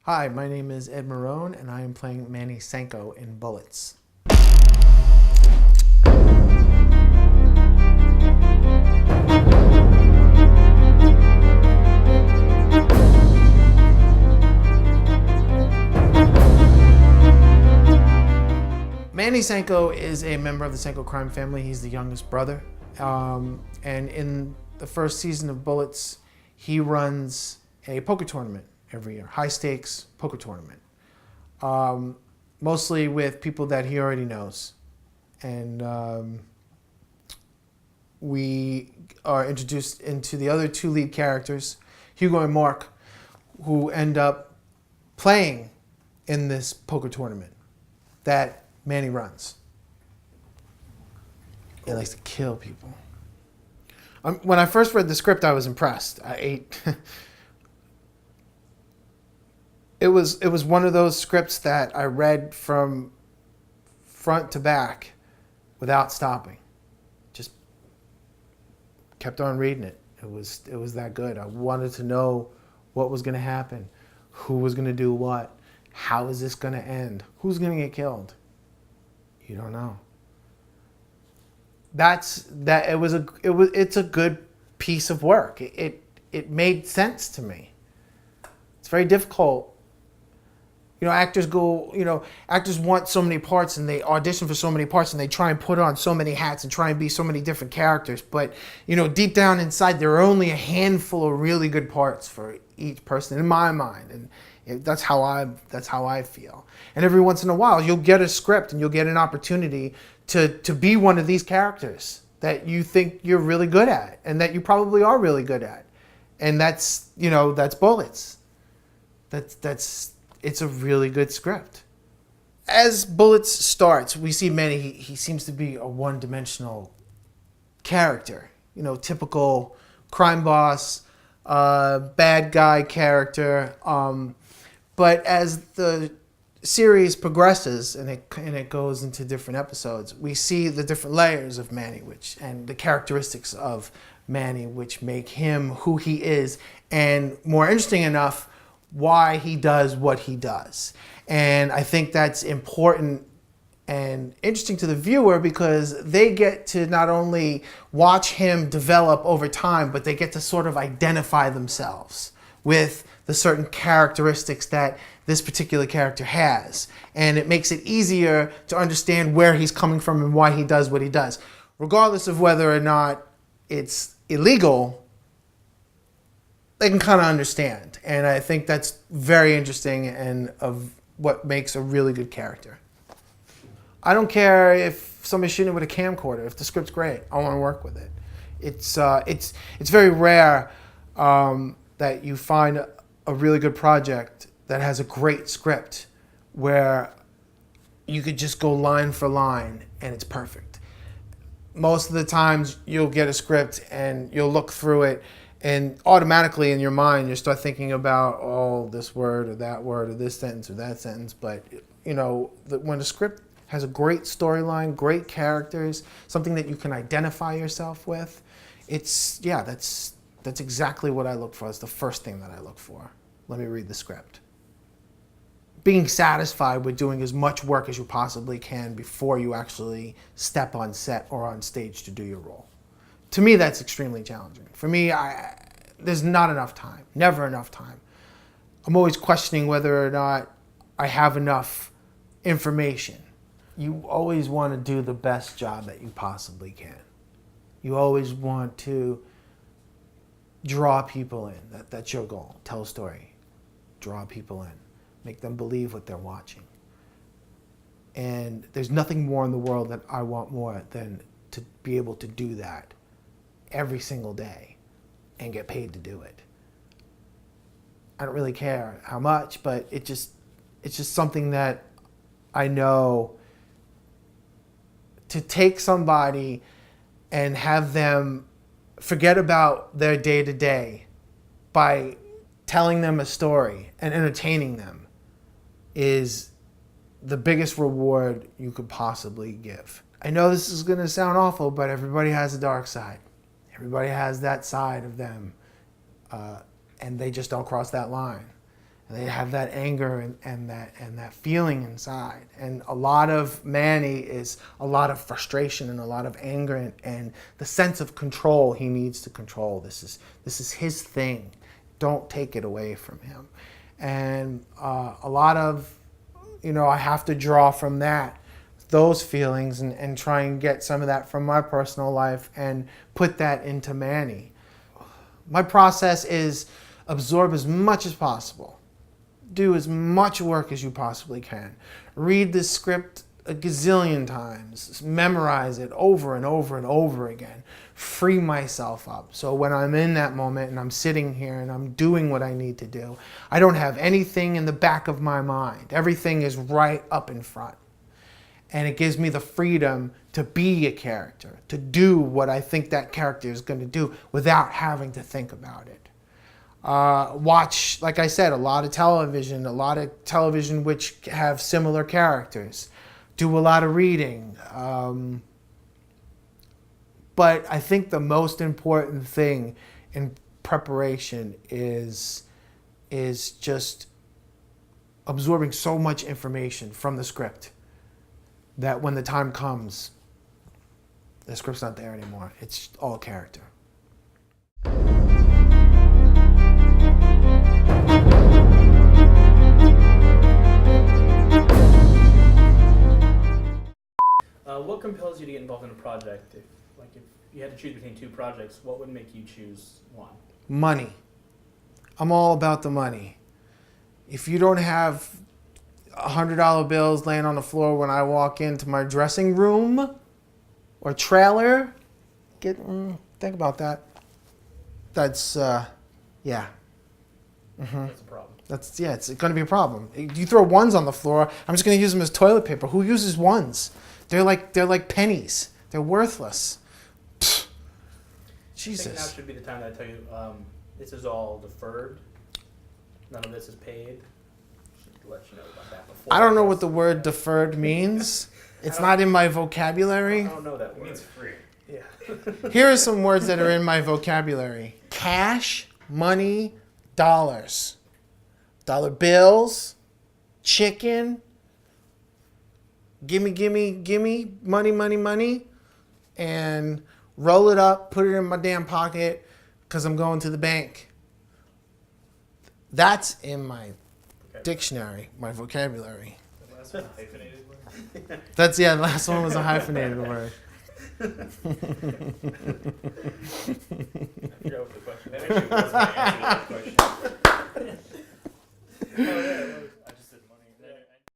Hi, my name is Ed Morrone, and I am playing Manny Sanco in Bullets. Manny Sanco is a member of the Sanco crime family. He's the youngest brother. And in the first season of Bullets, he runs a poker tournament every year, high stakes poker tournament. Mostly with people that he already knows. And we are introduced into the other two lead characters, Hugo and Mark, who end up playing in this poker tournament that Manny runs. He likes to kill people. When I first read the script, I was impressed. It was one of those scripts that I read from front to back without stopping. Just kept on reading it. It was that good. I wanted to know what was going to happen, who was going to do what, how is this going to end, who's going to get killed. You don't know. It's a good piece of work. It made sense to me. It's very difficult. Actors want so many parts and they audition for so many parts and they try and put on so many hats and try and be so many different characters. But, deep down inside, there are only a handful of really good parts for each person in my mind. And that's how I feel. And every once in a while, you'll get a script and you'll get an opportunity to be one of these characters that you think you're really good at and that you probably are really good at. And that's Bullets. It's a really good script. As Bullets starts, we see Manny. He seems to be a one-dimensional character. Typical crime boss, bad guy character. But as the series progresses and it goes into different episodes, we see the different layers of Manny, and the characteristics of Manny, which make him who he is, and more interesting enough, why he does what he does. And I think that's important and interesting to the viewer because they get to not only watch him develop over time, but they get to sort of identify themselves with the certain characteristics that this particular character has. And it makes it easier to understand where he's coming from and why he does what he does. Regardless of whether or not it's illegal, they can kind of understand. And I think that's very interesting and of what makes a really good character. I don't care if somebody's shooting with a camcorder. If the script's great, I want to work with it. It's very rare that you find a really good project that has a great script where you could just go line for line and it's perfect. Most of the times you'll get a script and you'll look through it and automatically in your mind you start thinking about, this word or this sentence or that sentence. But when a script has a great storyline, great characters, something that you can identify yourself with, that's exactly what I look for. It's the first thing that I look for. Let me read the script. Being satisfied with doing as much work as you possibly can before you actually step on set or on stage to do your role. To me, that's extremely challenging. For me, there's not enough time, never enough time. I'm always questioning whether or not I have enough information. You always want to do the best job that you possibly can. You always want to draw people in. That's your goal. Tell a story. Draw people in. Make them believe what they're watching. And there's nothing more in the world that I want more than to be able to do that every single day and get paid to do it. I don't really care how much, but it's just something that I know, to take somebody and have them forget about their day-to-day by telling them a story and entertaining them is the biggest reward you could possibly give. I know this is going to sound awful, but everybody has a dark side. Everybody has that side of them, and they just don't cross that line. They have that anger and that feeling inside. And a lot of Manny is a lot of frustration and a lot of anger and the sense of control he needs to control. This is his thing. Don't take it away from him. And a lot of, I have to draw from those feelings and try and get some of that from my personal life and put that into Manny. My process is absorb as much as possible. Do as much work as you possibly can. Read the script a gazillion times. Memorize it over and over and over again. Free myself up. So when I'm in that moment and I'm sitting here and I'm doing what I need to do, I don't have anything in the back of my mind. Everything is right up in front. And it gives me the freedom to be a character, to do what I think that character is going to do without having to think about it. Watch, like I said, a lot of television which have similar characters. Do a lot of reading. But I think the most important thing in preparation is just absorbing so much information from the script that when the time comes, the script's not there anymore. It's all character. What compels you to get involved in a project? If you had to choose between two projects, what would make you choose one? Money. I'm all about the money. If you don't have $100 bills laying on the floor when I walk into my dressing room or trailer, think about that. That's, yeah. Mm-hmm. That's a problem. It's going to be a problem. You throw ones on the floor, I'm just going to use them as toilet paper. Who uses ones? They're like pennies. They're worthless. Pfft. Jesus. I think now should be the time that I tell you this is all deferred. None of this is paid. Should let you know about that before. I don't know what the word deferred means. It's not in my vocabulary. I don't know that word. It means free. Yeah. Here are some words that are in my vocabulary. Cash, money, dollars. Dollar bills, chicken, gimme, money, and roll it up, put it in my damn pocket because I'm going to the bank. That's in my dictionary, my vocabulary. The last one, hyphenated word. The last one was a hyphenated word. I forgot what the question That actually was my answer to that question. Oh, yeah.